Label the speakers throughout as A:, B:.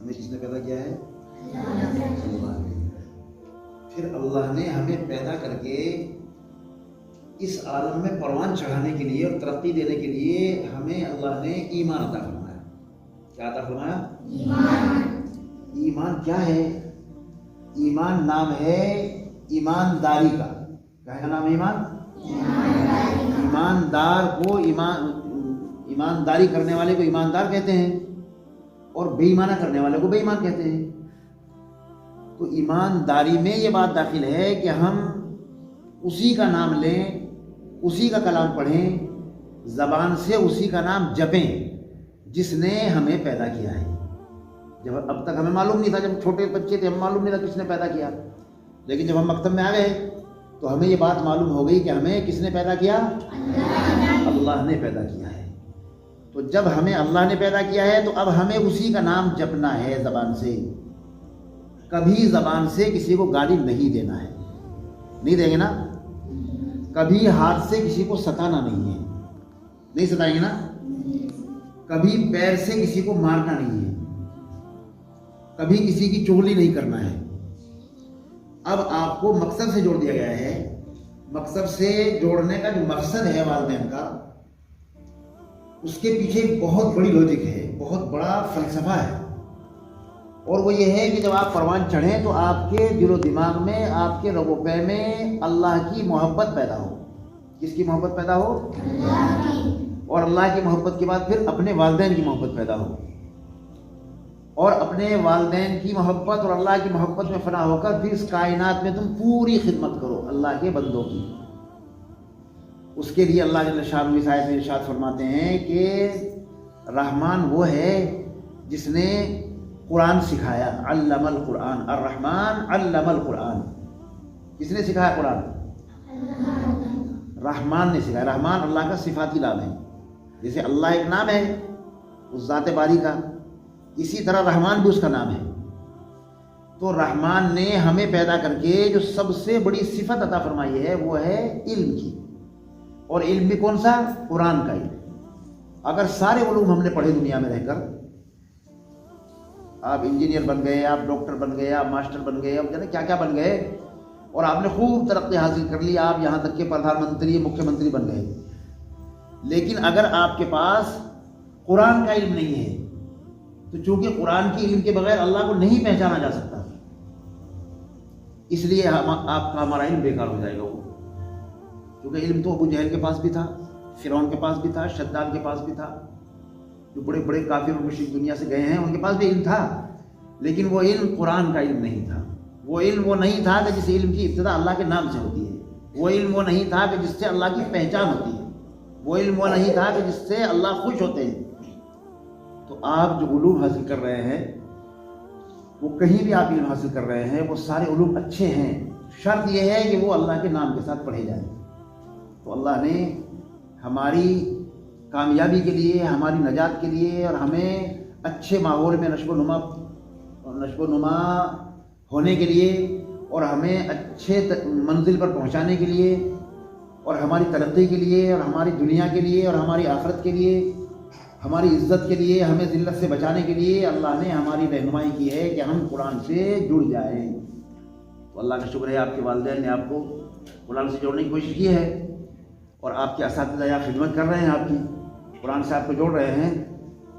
A: ہمیں کس نے پیدا کیا ہے؟ اللہ نے۔ پھر اللہ نے ہمیں پیدا کر کے اس عالم میں پروان چڑھانے کے لیے اور ترقی دینے کے لیے ہمیں اللہ نے ایمان عطا فرمایا۔ کیا عطا فرمایا؟ ایمان کیا ہے؟ ایمان نام ہے ایمانداری کا۔ کیا ہے نام؟ ایمان۔ ایماندار کو ایمانداری کرنے والے کو ایماندار کہتے ہیں اور بے ایمانہ کرنے والے کو بے ایمان کہتے ہیں۔ تو ایمانداری میں یہ بات داخل ہے کہ ہم اسی کا نام لیں، اسی کا کلام پڑھیں، زبان سے اسی کا نام جپیں جس نے ہمیں پیدا کیا ہے۔ جب اب تک ہمیں معلوم نہیں تھا، جب چھوٹے بچے تھے ہمیں معلوم نہیں تھا کس نے پیدا کیا، لیکن جب ہم مکتب میں آ گئے تو ہمیں یہ بات معلوم ہو گئی کہ ہمیں کس نے پیدا کیا؟ اللہ نے پیدا کیا ہے۔ تو جب ہمیں اللہ نے پیدا کیا ہے تو اب ہمیں اسی کا نام جپنا ہے زبان سے۔ کبھی زبان سے کسی کو گالی نہیں دینا ہے، نہیں دیں گے نا؟ کبھی ہاتھ سے کسی کو ستانا نہیں ہے، نہیں ستائیں گے نا؟ کبھی پیر سے کسی کو مارنا نہیں ہے، کبھی کسی کی چغلی نہیں کرنا ہے۔ اب آپ کو مقصد سے جوڑ دیا گیا ہے۔ مقصد سے جوڑنے کا جو مقصد ہے والدین کا، اس کے پیچھے ایک بہت بڑی لاجک ہے، بہت بڑا فلسفہ ہے، اور وہ یہ ہے کہ جب آپ پروان چڑھیں تو آپ کے دل و دماغ میں، آپ کے رگ و پے میں اللہ کی محبت پیدا ہو۔ کس کی محبت پیدا ہو؟ اللہ کی۔ اور اللہ کی محبت کے بعد پھر اپنے والدین کی محبت پیدا ہو، اور اپنے والدین کی محبت اور اللہ کی محبت میں فنا ہو کر پھر اس کائنات میں تم پوری خدمت کرو اللہ کے بندوں کی۔ اس کے لیے اللہ جل شانہ اس آیت میں ارشاد فرماتے ہیں کہ رحمان وہ ہے جس نے قرآن سکھایا، علم القرآن، الرحمن علم القرآن۔ کس نے سکھایا قرآن؟ رحمان نے سکھایا۔ رحمان اللہ کا صفاتی نام ہے، جیسے اللہ ایک نام ہے اس ذات باری کا، اسی طرح رحمان بھی اس کا نام ہے۔ تو رحمان نے ہمیں پیدا کر کے جو سب سے بڑی صفت عطا فرمائی ہے وہ ہے علم کی، اور علم بھی کون سا؟ قرآن کا علم۔ اگر سارے علوم ہم نے پڑھے دنیا میں رہ کر، آپ انجینئر بن گئے، آپ ڈاکٹر بن گئے، آپ ماسٹر بن گئے، اب جانے کیا کیا بن گئے، اور آپ نے خوب ترقی حاصل کر لی، آپ یہاں تک کہ پردھان منتری، مکھیہ منتری بن گئے، لیکن اگر آپ کے پاس قرآن کا علم نہیں ہے تو چونکہ قرآن کے علم کے بغیر اللہ کو نہیں پہچانا جا سکتا، اس لیے آپ کا ہمارا علم بیکار ہو جائے گا۔ وہ کیونکہ علم تو ابو جہل کے پاس بھی تھا، فرعون کے پاس بھی تھا، شداد کے پاس بھی تھا، جو بڑے بڑے کافر اور مشرک دنیا سے گئے ہیں ان کے پاس بھی علم تھا، لیکن وہ علم قرآن کا علم نہیں تھا۔ وہ علم وہ نہیں تھا کہ جس علم کی ابتدا اللہ کے نام سے ہوتی ہے، وہ علم وہ نہیں تھا کہ جس سے اللہ کی پہچان ہوتی ہے، وہ علم وہ نہیں تھا کہ جس سے اللہ خوش ہوتے ہیں۔ تو آپ جو علوم حاصل کر رہے ہیں، وہ کہیں بھی آپ علم حاصل کر رہے ہیں، وہ سارے علوم اچھے ہیں، شرط یہ ہے کہ وہ اللہ کے نام کے ساتھ پڑھے جائیں۔ تو اللہ نے ہماری کامیابی کے لیے، ہماری نجات کے لیے، اور ہمیں اچھے ماحول میں نشو و نما ہونے کے لیے، اور ہمیں اچھے منزل پر پہنچانے کے لیے، اور ہماری ترقی کے لیے، اور ہماری دنیا کے لیے، اور ہماری آخرت کے لیے، ہماری عزت کے لیے، ہمیں ذلت سے بچانے کے لیے اللہ نے ہماری رہنمائی کی ہے کہ ہم قرآن سے جڑ جائیں۔ تو اللہ کا شکر ہے آپ کے والدین نے آپ کو قرآن سے جوڑنے کی کوشش کی ہے، اور آپ کے اساتذہ یہاں خدمت کر رہے ہیں، آپ کی قرآن سے آپ کو جوڑ رہے ہیں۔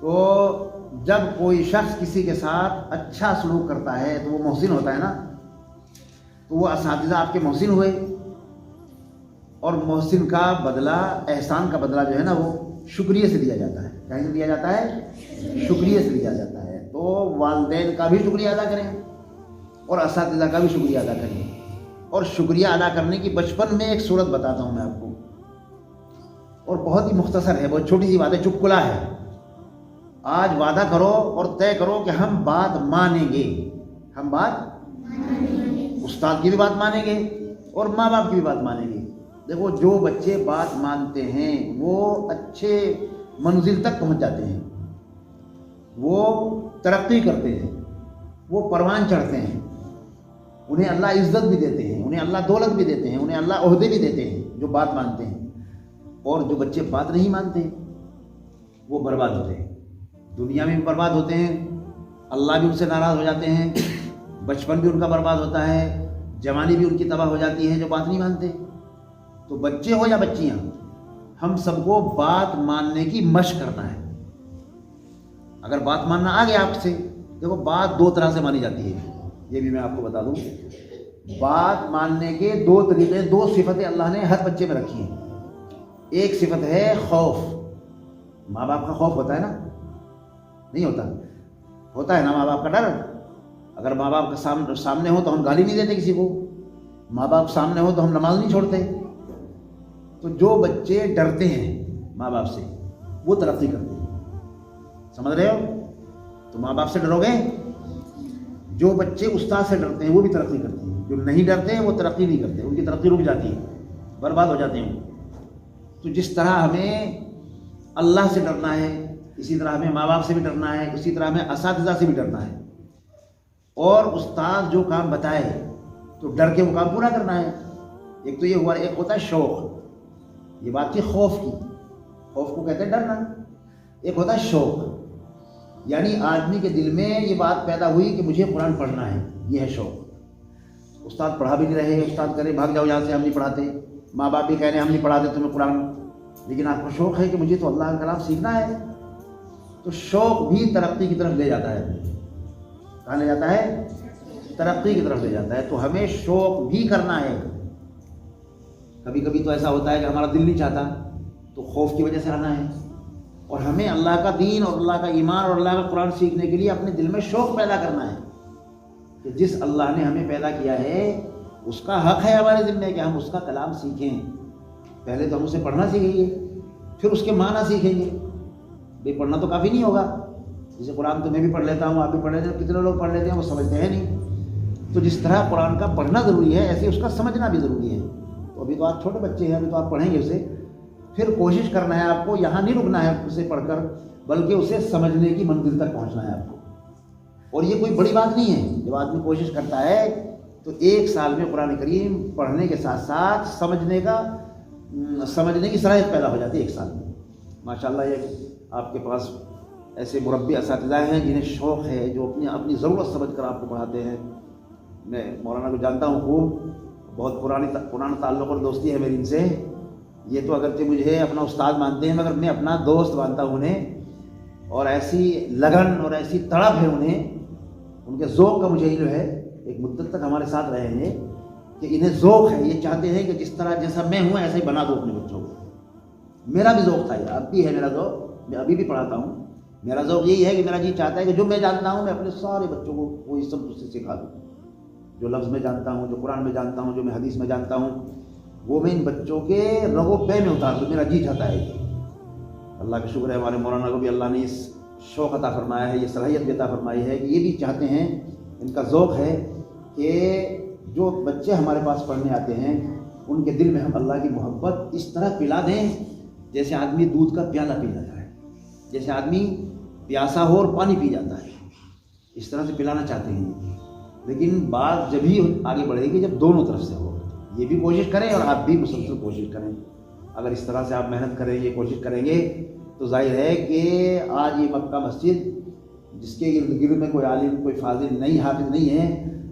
A: تو جب کوئی شخص کسی کے ساتھ اچھا سلوک کرتا ہے تو وہ محسن ہوتا ہے نا، تو وہ اساتذہ آپ کے محسن ہوئے، اور محسن کا بدلہ، احسان کا بدلہ جو ہے نا وہ شکریہ سے لیا جاتا ہے۔ کہیں سے لیا جاتا ہے؟ شکریہ سے لیا جاتا ہے۔ تو والدین کا بھی شکریہ ادا کریں اور اساتذہ کا بھی شکریہ ادا کریں۔ اور شکریہ ادا کرنے کی بچپن میں ایک صورت بتاتا ہوں میں آپ کو، اور بہت ہی مختصر ہے، بہت چھوٹی سی بات ہے، چٹکلا ہے۔ آج وعدہ کرو اور طے کرو کہ ہم بات مانیں گے، ہم بات استاد کی بھی بات مانیں گے اور ماں باپ کی بھی بات مانیں گے۔ دیکھو جو بچے بات مانتے ہیں وہ اچھے منزل تک پہنچ جاتے ہیں، وہ ترقی کرتے ہیں، وہ پروان چڑھتے ہیں، انہیں اللہ عزت بھی دیتے ہیں، انہیں اللہ دولت بھی دیتے ہیں، انہیں اللہ عہدے بھی دیتے ہیں جو بات مانتے ہیں۔ اور جو بچے بات نہیں مانتے وہ برباد ہوتے ہیں، دنیا میں بھی برباد ہوتے ہیں، اللہ بھی ان سے ناراض ہو جاتے ہیں، بچپن بھی ان کا برباد ہوتا ہے، جوانی بھی ان کی تباہ ہو جاتی ہے جو بات نہیں مانتے۔ تو بچے ہو یا بچیاں، ہم سب کو بات ماننے کی مشق کرنا ہے۔ اگر بات ماننا آ گیا آپ سے، دیکھو بات دو طرح سے مانی جاتی ہے، یہ بھی میں آپ کو بتا دوں۔ بات ماننے کے دو طریقے، دو صفتیں اللہ نے ہر بچے میں رکھی ہیں۔ ایک صفت ہے خوف، ماں باپ کا خوف ہوتا ہے نا؟ نہیں ہوتا؟ ہوتا ہے نا ماں باپ کا ڈر۔ اگر ماں باپ کا سامنے ہو تو ہم گالی نہیں دیتے کسی کو، ماں باپ سامنے ہو تو ہم نماز نہیں چھوڑتے۔ تو جو بچے ڈرتے ہیں ماں باپ سے وہ ترقی کرتے ہیں، سمجھ رہے ہو؟ تو ماں باپ سے ڈرو گے، جو بچے استاد سے ڈرتے ہیں وہ بھی ترقی کرتے ہیں، جو نہیں ڈرتے ہیں وہ ترقی نہیں کرتے، ان کی ترقی رک جاتی ہے، برباد ہو جاتے ہیں۔ تو جس طرح ہمیں اللہ سے ڈرنا ہے، اسی طرح ہمیں ماں باپ سے بھی ڈرنا ہے، اسی طرح ہمیں اساتذہ سے بھی ڈرنا ہے، اور استاد جو کام بتائے تو ڈر کے وہ کام پورا کرنا ہے۔ ایک تو یہ ہوا، ایک ہوتا ہے شوق، یہ بات تھی خوف کی، خوف کو کہتے ہیں ڈرنا۔ ایک ہوتا ہے شوق، یعنی آدمی کے دل میں یہ بات پیدا ہوئی کہ مجھے قرآن پڑھنا ہے، یہ ہے شوق۔ استاد پڑھا بھی نہیں رہے، استاد کہہ رہے بھاگ جاؤ یہاں سے، ہم نہیں پڑھاتے، ماں باپ بھی کہہ رہے ہم نہیں پڑھاتے تمہیں قرآن، لیکن آپ کو شوق ہے کہ مجھے تو اللہ کا کلام سیکھنا ہے۔ تو شوق بھی ترقی کی طرف لے جاتا ہے، کہاں لے جاتا ہے؟ ترقی کی طرف لے جاتا ہے۔ تو ہمیں شوق بھی کرنا ہے۔ کبھی کبھی تو ایسا ہوتا ہے کہ ہمارا دل نہیں چاہتا، تو خوف کی وجہ سے آنا ہے، اور ہمیں اللہ کا دین اور اللہ کا ایمان اور اللہ کا قرآن سیکھنے کے لیے اپنے دل میں شوق پیدا کرنا ہے کہ جس اللہ نے ہمیں پیدا کیا ہے اس کا حق ہے ہمارے ذمہ کہ ہم اس کا کلام سیکھیں۔ پہلے تو ہم اسے پڑھنا سیکھیں گے، پھر اس کے معنی سیکھیں گے۔ بھئی پڑھنا تو کافی نہیں ہوگا، جیسے قرآن تو میں بھی پڑھ لیتا ہوں، آپ بھی پڑھ لیتے ہیں، کتنے لوگ پڑھ لیتے ہیں وہ سمجھتے ہیں نہیں۔ تو جس طرح قرآن کا پڑھنا ضروری ہے، ایسے اس کا سمجھنا بھی ضروری ہے۔ تو ابھی تو آپ چھوٹے بچے ہیں، ابھی تو آپ پڑھیں گے اسے، پھر کوشش کرنا ہے آپ کو، یہاں نہیں رکنا ہے اسے پڑھ کر، بلکہ اسے سمجھنے کی منزل تک پہنچنا ہے آپ کو۔ اور یہ کوئی بڑی بات نہیں ہے، جب آدمی کوشش کرتا ہے تو ایک سال میں قرآن کریم پڑھنے کے ساتھ ساتھ سمجھنے کی صلاحیت پیدا ہو جاتی ہے ایک سال میں۔ ماشاءاللہ یہ آپ کے پاس ایسے مربی اساتذہ ہیں جنہیں شوق ہے، جو اپنی ضرورت سمجھ کر آپ کو پڑھاتے ہیں۔ میں مولانا کو جانتا ہوں خوب، بہت پرانا تعلق اور دوستی ہے میری ان سے۔ یہ تو اگرچہ مجھے اپنا استاد مانتے ہیں، مگر میں اپنا دوست مانتا ہوں انہیں، اور ایسی لگن اور ایسی تڑپ ہے انہیں، ان کے ذوق کا مجھے علم ہے۔ ایک مدت تک ہمارے ساتھ رہے ہیں کہ انہیں ذوق ہے، یہ چاہتے ہیں کہ جس طرح جیسا میں ہوں ایسا ہی بنا دو اپنے بچوں کو۔ میرا بھی ذوق تھا، اب بھی ہے میرا ذوق، میں ابھی بھی پڑھاتا ہوں۔ میرا ذوق یہی ہے کہ میرا جی چاہتا ہے کہ جو میں جانتا ہوں میں اپنے سارے بچوں کو وہی سب اس سے سکھا دوں۔ جو لفظ میں جانتا ہوں، جو قرآن میں جانتا ہوں، جو میں حدیث میں جانتا ہوں، وہ میں ان بچوں کے رگو پے میں اتار دوں، میرا جی چاہتا ہے۔ اللہ کا شکر ہے ہمارے مولانا کو بھی اللہ نے اس شوق عطا فرمایا ہے، یہ صلاحیت بھی عطا فرمائی ہے کہ یہ بھی چاہتے ہیں، ان کا ذوق ہے کہ جو بچے ہمارے پاس پڑھنے آتے ہیں ان کے دل میں ہم اللہ کی محبت اس طرح پلا دیں جیسے آدمی دودھ کا پیالہ پی جاتا ہے، جیسے آدمی پیاسا ہو اور پانی پی جاتا ہے، اس طرح سے پلانا چاہتے ہیں۔ لیکن بات جب ہی آگے بڑھے گی جب دونوں طرف سے ہو۔ یہ بھی کوشش کریں اور آپ بھی مسلسل کوشش کریں۔ اگر اس طرح سے آپ محنت کریں گے، کوشش کریں گے، تو ظاہر ہے کہ آج یہ مکہ مسجد جس کے ارد گرد میں کوئی عالم، کوئی فاضل نہیں، حافظ نہیں ہے،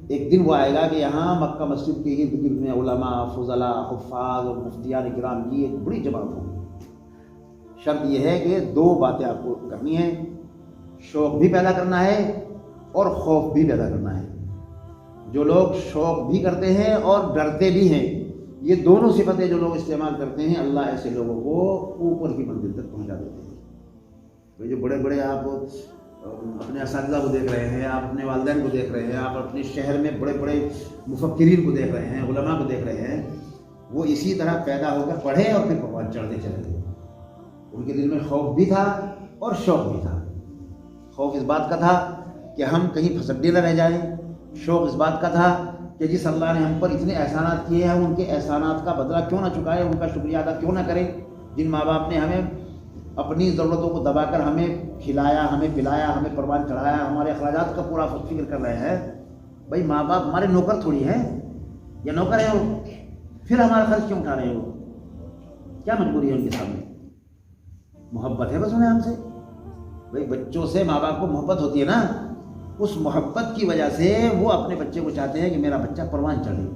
A: ایک دن وہ آئے گا کہ یہاں مکہ مسجد کے ارد گرد میں علماء، فضلاء، حفاظ اور مفتیان کرام کی ایک بڑی جماعت ہوگی۔ شرط یہ ہے کہ دو باتیں آپ کو کرنی ہیں، شوق بھی پیدا کرنا ہے اور خوف بھی پیدا کرنا ہے۔ جو لوگ شوق بھی کرتے ہیں اور ڈرتے بھی ہیں، یہ دونوں صفتیں جو لوگ استعمال کرتے ہیں، اللہ ایسے لوگوں کو اوپر کی منزل تک پہنچا دیتے ہیں۔ جو بڑے بڑے آپ اپنے اساتذہ کو دیکھ رہے ہیں، آپ اپنے والدین کو دیکھ رہے ہیں، آپ اپنے شہر میں بڑے بڑے مفکرین کو دیکھ رہے ہیں، علماء کو دیکھ رہے ہیں، وہ اسی طرح پیدا ہو کر پڑھے اور پھر پروان چڑھتے چلے گئے۔ ان کے دل میں خوف بھی تھا اور شوق بھی تھا۔ خوف اس بات کا تھا کہ ہم کہیں پھسڈے نہ رہ جائیں، شوق اس بات کا تھا کہ جس اللہ نے ہم پر اتنے احسانات کیے ہیں ان کے احسانات کا بدلہ کیوں نہ چکائے، ان کا شکریہ ادا کیوں نہ کریں۔ جن ماں باپ نے ہمیں اپنی ضرورتوں کو دبا کر ہمیں کھلایا، ہمیں پلایا، ہمیں پروان چڑھایا، ہمارے اخراجات کا پورا فکر کر رہے ہیں۔ بھائی ماں باپ ہمارے نوکر تھوڑی ہیں، یا نوکر ہیں وہ، پھر ہمارا خرچ کیوں اٹھا رہے ہو؟ کیا مجبوری ہے ان کے سامنے؟ محبت ہے بس انہیں ہم سے۔ بھائی بچوں سے ماں باپ کو محبت ہوتی ہے نا، اس محبت کی وجہ سے وہ اپنے بچے کو چاہتے ہیں کہ میرا بچہ پروان چڑھے۔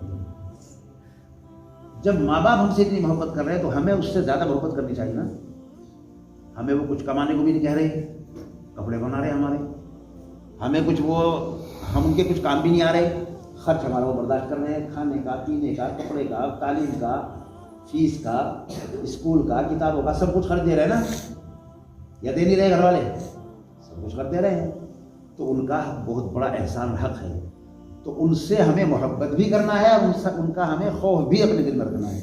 A: جب ماں باپ ہم سے اتنی محبت کر رہے ہیں تو ہمیں اس سے زیادہ محبت کرنی چاہیے نا۔ ہمیں وہ کچھ کمانے کو بھی نہیں کہہ رہے، کپڑے بنا رہے ہمارے، ہمیں کچھ ہم ان کے کچھ کام بھی نہیں آ رہے، خرچ ہمارا وہ برداشت کر رہے ہیں، کھانے کا، پینے کا، کپڑے کا، تعلیم کا، فیس کا، اسکول کا، کتابوں کا، سب کچھ خرچ دے رہے ہیں نا، یا دے نہیں رہے گھر والے؟ سب کچھ خرچ دے رہے ہیں۔ تو ان کا بہت بڑا احسان حق ہے، تو ان سے ہمیں محبت بھی کرنا ہے اور ان کا ہمیں خوف بھی اپنے دل میں رکھنا ہے۔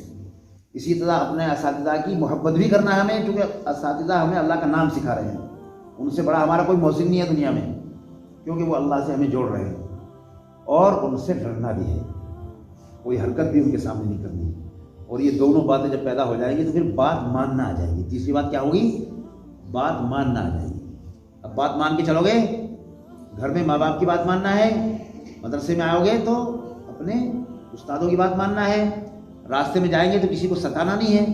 A: اسی طرح اپنے اساتذہ کی محبت بھی کرنا ہے ہمیں، کیونکہ اساتذہ ہمیں اللہ کا نام سکھا رہے ہیں، ان سے بڑا ہمارا کوئی محسن نہیں ہے دنیا میں، کیونکہ وہ اللہ سے ہمیں جوڑ رہے ہیں، اور ان سے ڈرنا بھی ہے، کوئی حرکت بھی ان کے سامنے نہیں کرنی۔ اور یہ دونوں باتیں جب پیدا ہو جائیں گی تو پھر بات ماننا آ جائے گی۔ تیسری بات کیا ہوگی؟ بات ماننا آ جائے گی۔ اب بات مان کے چلو گے، گھر میں ماں باپ کی بات ماننا ہے، مدرسے میں آؤ گے تو اپنے استادوں کی بات ماننا ہے، راستے میں جائیں گے تو کسی کو ستانا نہیں ہے،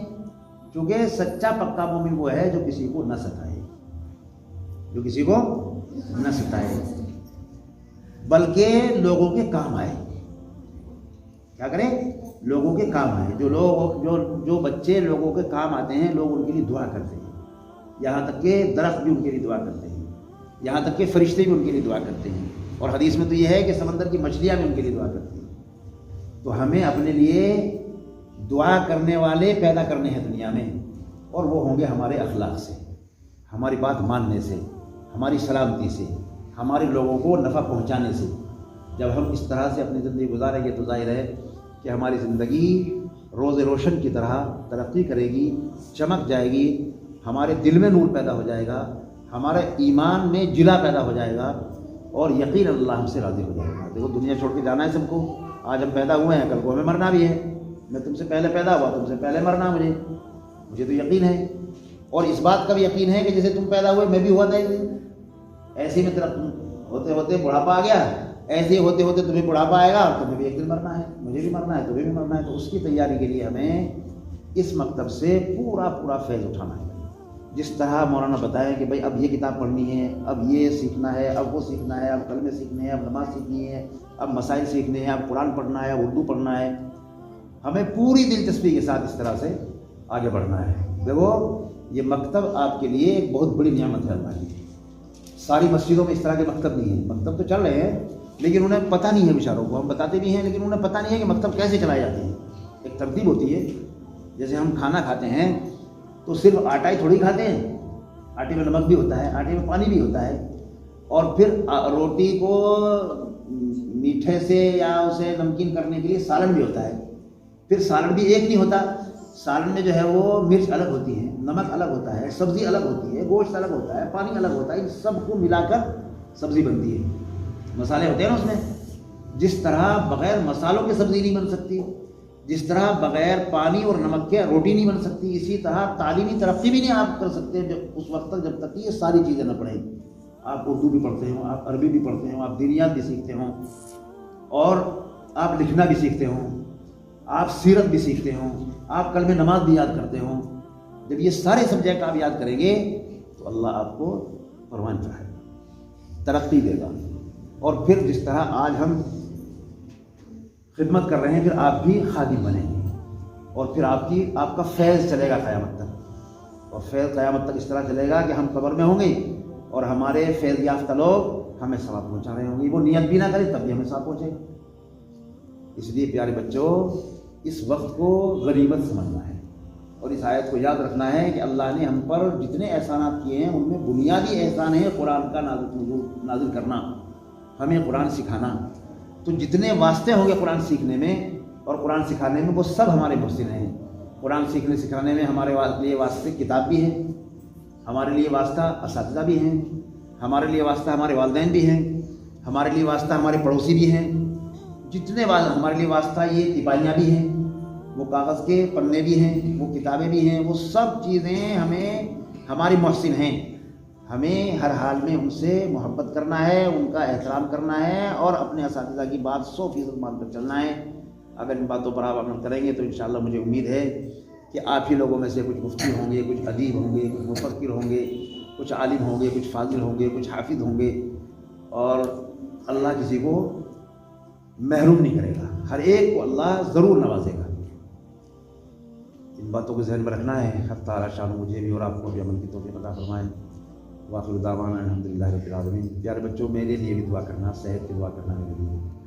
A: کیونکہ سچا پکا مومن وہ ہے جو کسی کو نہ ستائے، جو کسی کو نہ ستائے، بلکہ لوگوں کے کام آئے۔ کیا کریں؟ لوگوں کے کام آئے۔ جو بچے لوگوں کے کام آتے ہیں، لوگ ان کے لیے دعا کرتے ہیں، یہاں تک کہ درخت بھی ان کے لیے دعا کرتے ہیں، یہاں تک کہ فرشتے بھی ان کے لیے دعا کرتے ہیں، اور حدیث میں تو یہ ہے کہ سمندر کی مچھلیاں بھی ان کے لیے دعا کرتی ہیں۔ تو ہمیں اپنے لیے دعا کرنے والے پیدا کرنے ہیں دنیا میں، اور وہ ہوں گے ہمارے اخلاق سے، ہماری بات ماننے سے، ہماری سلامتی سے، ہمارے لوگوں کو نفع پہنچانے سے۔ جب ہم اس طرح سے اپنی زندگی گزاریں گے تو ظاہر ہے کہ ہماری زندگی روز روشن کی طرح ترقی کرے گی، چمک جائے گی، ہمارے دل میں نور پیدا ہو جائے گا، ہمارے ایمان میں جلا پیدا ہو جائے گا، اور یقین اللہ ہم سے راضی ہو جائے گا۔ دیکھو دنیا چھوڑ کے جانا ہے سب کو، آج ہم پیدا ہوئے ہیں، کل کو ہمیں مرنا بھی ہے۔ میں تم سے پہلے پیدا ہوا، تم سے پہلے مرنا مجھے تو یقین ہے، اور اس بات کا بھی یقین ہے کہ جیسے تم پیدا ہوئے میں بھی ہوا تھا ایک دن، ایسے ہی میں ہوتے ہوتے بڑھاپا آ گیا، ایسے ہی ہوتے ہوتے تمہیں بڑھاپا آئے گا، اور تمہیں بھی ایک دن مرنا ہے، مجھے بھی مرنا ہے، تمہیں بھی مرنا ہے۔ تو اس کی تیاری کے لیے ہمیں اس مکتب سے پورا فیض اٹھانا ہے۔ جس طرح مولانا بتائیں کہ بھائی اب یہ کتاب پڑھنی ہے، اب یہ سیکھنا ہے، اب وہ سیکھنا ہے، اب کلمے سیکھنے ہیں، اب نماز سیکھنی ہے، اب مسائل سیکھنے ہیں، اب قرآن پڑھنا ہے، اردو پڑھنا ہے، ہمیں پوری دلچسپی کے ساتھ اس طرح سے آگے بڑھنا ہے۔ دیکھو یہ مکتب آپ کے لیے ایک بہت بڑی نعمت ہے اللہ کی۔ ساری مسجدوں میں اس طرح کے مکتب نہیں ہیں، مکتب تو چل رہے ہیں لیکن انہیں پتہ نہیں ہے بیچاروں کو، ہم بتاتے بھی ہیں لیکن انہیں پتہ نہیں ہے کہ مکتب کیسے چلائے جاتے ہیں۔ ایک ترتیب ہوتی ہے، جیسے ہم کھانا کھاتے ہیں تو صرف آٹا ہی تھوڑی کھاتے ہیں، آٹے میں نمک بھی ہوتا ہے، آٹے میں پانی بھی ہوتا ہے، اور پھر روٹی کو میٹھے سے یا اسے نمکین کرنے کے لیے سالن بھی ہوتا ہے، پھر سالن بھی ایک نہیں ہوتا، سالن میں جو ہے وہ مرچ الگ ہوتی ہے، نمک الگ ہوتا ہے، سبزی الگ ہوتی ہے، گوشت الگ ہوتا ہے، پانی الگ ہوتا ہے، ان سب کو ملا کر سبزی بنتی ہے، مسالے ہوتے ہیں نا اس میں۔ جس طرح بغیر مسالوں کے سبزی نہیں بن سکتی، جس طرح بغیر پانی اور نمک کے روٹی نہیں بن سکتی، اسی طرح تعلیمی ترقی بھی نہیں آپ کر سکتے اس وقت تک جب تک کہ یہ ساری چیزیں نہ پڑھیں۔ آپ اردو بھی پڑھتے ہوں، آپ عربی بھی پڑھتے ہوں، آپ دینیات بھی سیکھتے ہوں، اور آپ لکھنا بھی سیکھتے ہوں، آپ سیرت بھی سیکھتے ہوں، آپ کلمہ نماز بھی یاد کرتے ہوں۔ جب یہ سارے سبجیکٹ آپ یاد کریں گے تو اللہ آپ کو پروان چڑھائے گا، ترقی دے گا، اور پھر جس طرح آج ہم خدمت کر رہے ہیں پھر آپ بھی خادم بنیں گے، اور پھر آپ کا فیض چلے گا قیامت تک، اور فیض قیامت تک اس طرح چلے گا کہ ہم قبر میں ہوں گے اور ہمارے فیض یافتہ لوگ ہمیں ثواب پہنچا رہے ہوں گے، وہ نیت بھی نہ کرے تب بھی ہمیں ثواب پہنچے گا۔ اس لیے پیارے بچوں اس وقت کو غنیمت سمجھنا ہے، اور اس آیت کو یاد رکھنا ہے کہ اللہ نے ہم پر جتنے احسانات کیے ہیں ان میں بنیادی احسان ہے قرآن کا نازل کرنا، ہمیں قرآن سکھانا۔ تو جتنے واسطے ہوں گے قرآن سیکھنے میں اور قرآن سکھانے میں وہ سب ہمارے محسن ہیں۔ قرآن سیکھنے سکھانے میں ہمارے لیے واسطے کتاب بھی ہے، ہمارے لیے واسطہ اساتذہ بھی ہیں، ہمارے لیے واسطہ ہمارے والدین بھی ہیں، ہمارے لیے واسطہ ہمارے پڑوسی بھی ہیں، جتنے ہمارے لیے واسطہ یہ تپاہیاں بھی ہیں، وہ کاغذ کے پنے بھی ہیں، وہ کتابیں بھی ہیں، وہ سب چیزیں ہماری محسن ہیں۔ ہمیں ہر حال میں ان سے محبت کرنا ہے، ان کا احترام کرنا ہے، اور اپنے اساتذہ کی بات 100% مان کر چلنا ہے۔ اگر ان باتوں پر آپ عمل کریں گے تو انشاءاللہ مجھے امید ہے کہ آپ ہی لوگوں میں سے کچھ مفتی ہوں گے، کچھ ادیب ہوں گے، کچھ مفکر ہوں گے، کچھ عالم ہوں گے، کچھ فاضل ہوں گے، کچھ حافظ ہوں گے، اور اللہ کسی کو محروم نہیں کرے گا، ہر ایک کو اللہ ضرور نوازے گا۔ ان باتوں کو ذہن میں رکھنا ہے۔ حق تعالیٰ شان مجھے بھی اور آپ کو بھی عمل کی توفیق عطا فرمائیں۔ واخر دعوانا الحمدللہ رب العالمین۔ پیارے بچوں، میرے لیے بھی دعا کرنا، صحت کی دعا کرنا میرے لیے۔